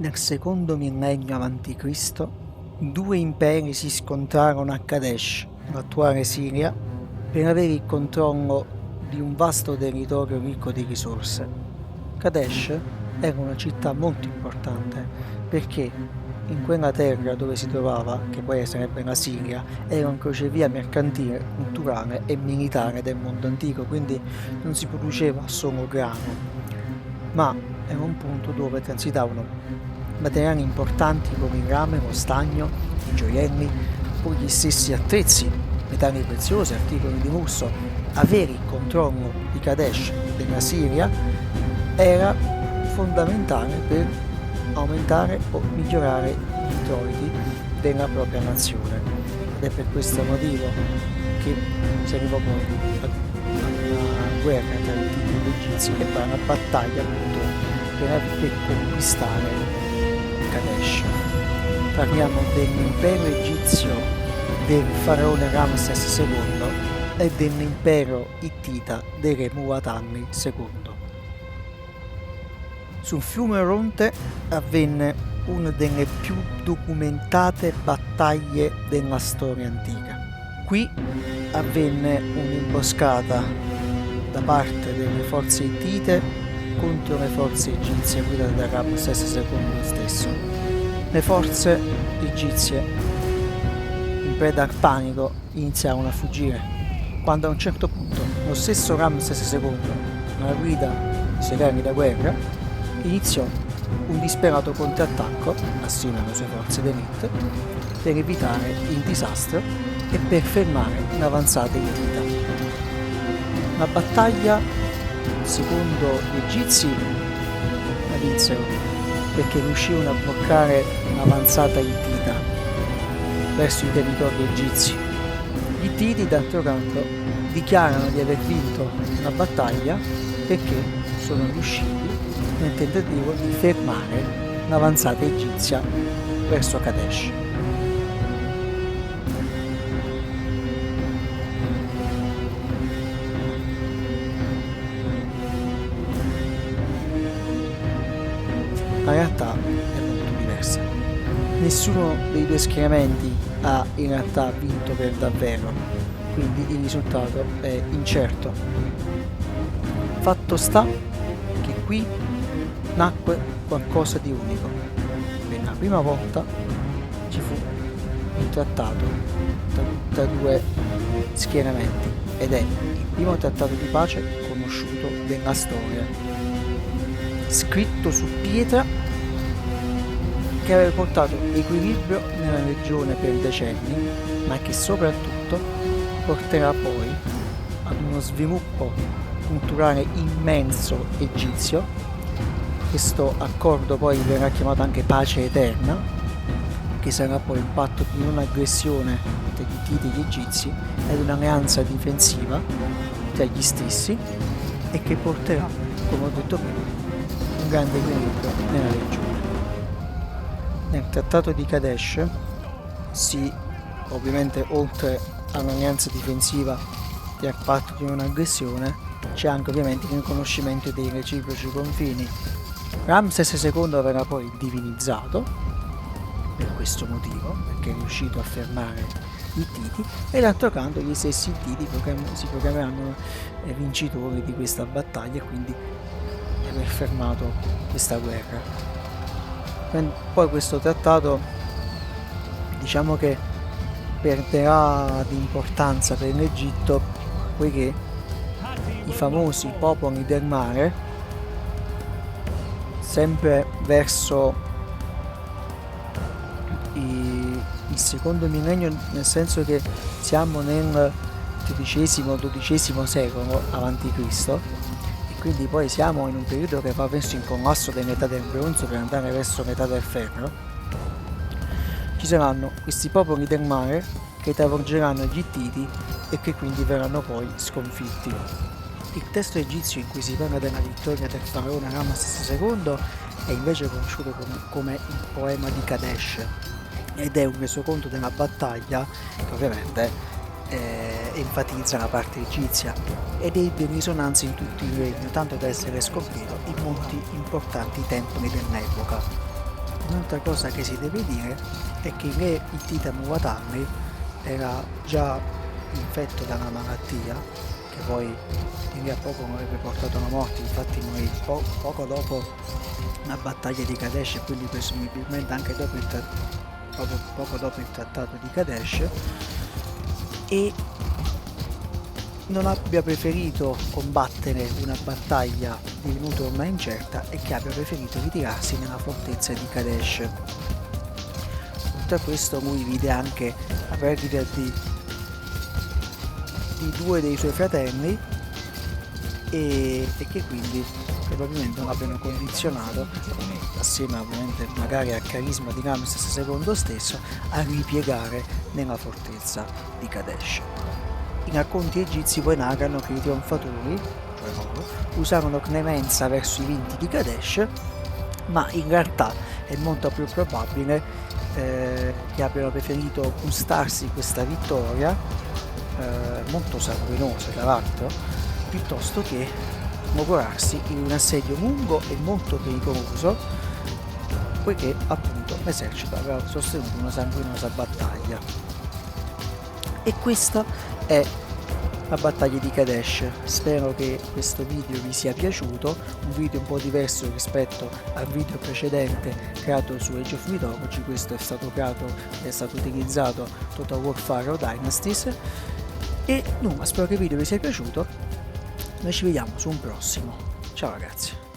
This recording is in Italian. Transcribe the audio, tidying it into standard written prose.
Nel secondo millennio a.C., due imperi si scontrarono a Kadesh, l'attuale Siria, per avere il controllo di un vasto territorio ricco di risorse. Kadesh era una città molto importante perché in quella terra dove si trovava, che poi sarebbe la Siria, era un crocevia mercantile, culturale e militare del mondo antico, quindi non si produceva solo grano, ma era un punto dove transitavano materiali importanti come il rame, lo stagno, i gioielli, poi gli stessi attrezzi, metalli preziosi, articoli di lusso. Avere il controllo di Kadesh, della Siria, era fondamentale per aumentare o migliorare gli introiti della propria nazione. Ed è per questo motivo che si arrivò poi a una guerra tra gli egizi e poi una battaglia appunto per conquistare Kadesh. Parliamo dell'impero egizio del faraone Ramses II e dell'impero ittita del re Muwatalli II. Sul fiume Oronte avvenne una delle più documentate battaglie della storia antica. Qui avvenne un'imboscata da parte delle forze ittite contro le forze egizie guidate da Ramses II stesso. Le forze egizie, in preda al panico, iniziarono a fuggire, quando a un certo punto lo stesso Ramses II, alla guida dei suoi carri da guerra, iniziò un disperato contrattacco assieme alle sue forze d'élite per evitare il disastro e per fermare un'avanzata ittita. La battaglia, secondo gli egizi, la vinsero perché riuscirono a bloccare un'avanzata ittita verso i territori egizi. Gli ittiti, d'altro canto, dichiarano di aver vinto la battaglia perché sono riusciti nel tentativo di fermare l'avanzata egizia verso Kadesh. La realtà è molto diversa. Nessuno dei due schieramenti ha in realtà vinto per davvero, quindi il risultato è incerto. Fatto sta che qui nacque qualcosa di unico. Per la prima volta ci fu un trattato tra due schieramenti ed è il primo trattato di pace conosciuto della storia, scritto su pietra, che aveva portato equilibrio nella regione per decenni, ma che soprattutto porterà poi ad uno sviluppo culturale immenso egizio. Questo accordo poi verrà chiamato anche pace eterna, che sarà poi un patto di non aggressione tra gli ittiti e gli egizi ed un'alleanza difensiva tra gli stessi e che porterà, come ho detto prima, un grande equilibrio nella regione. Nel trattato di Kadesh ovviamente oltre all'alleanza difensiva e al patto di non aggressione, c'è anche ovviamente il riconoscimento dei reciproci confini. Ramses II verrà poi divinizzato per questo motivo, perché è riuscito a fermare gli ittiti, e d'altro canto gli stessi ittiti si proclameranno vincitori di questa battaglia e quindi di aver fermato questa guerra. Poi questo trattato, diciamo che perderà di importanza per l'Egitto, poiché i famosi popoli del mare, sempre verso il secondo millennio, nel senso che siamo nel XIII-XII secolo a.C., e quindi poi siamo in un periodo che va verso il collasso dell'età del bronzo per andare verso l'età del ferro. Ci saranno questi popoli del mare che travolgeranno gli ittiti e che quindi verranno poi sconfitti. Il testo egizio in cui si parla della vittoria del faraone Ramses II è invece conosciuto come il poema di Kadesh ed è un resoconto della battaglia che ovviamente enfatizza la parte egizia ed ebbe risonanza in tutto il regno, tanto da essere scoprito in molti importanti templi dell'epoca. Un'altra cosa che si deve dire è che Re Hittita Muwatalli era già infetto da una malattia che poi di lì a poco non avrebbe portato alla morte, infatti morì poco dopo la battaglia di Kadesh e quindi presumibilmente anche dopo poco dopo il trattato di Kadesh, e non abbia preferito combattere una battaglia divenuta ormai incerta e che abbia preferito ritirarsi nella fortezza di Kadesh. Oltre a questo lui vide anche la perdita di due dei suoi fratelli e che quindi probabilmente non abbiano condizionato, assieme ovviamente magari al carisma di Ramses II stesso, a ripiegare nella fortezza di Kadesh. I racconti egizi poi narrano che i trionfatori, cioè loro, usarono clemenza verso i vinti di Kadesh, ma in realtà è molto più probabile che abbiano preferito gustarsi questa vittoria, molto sanguinosa tra l'altro, piuttosto che logorarsi in un assedio lungo e molto pericoloso, poiché appunto l'esercito aveva sostenuto una sanguinosa battaglia. E questa è la battaglia di Kadesh. Spero che questo video vi sia piaciuto, un video un po' diverso rispetto al video precedente creato su Age of Mythology. Questo è stato utilizzato Total War Pharaoh Dynasties, e nulla, spero che il video vi sia piaciuto, noi ci vediamo su un prossimo. Ciao ragazzi.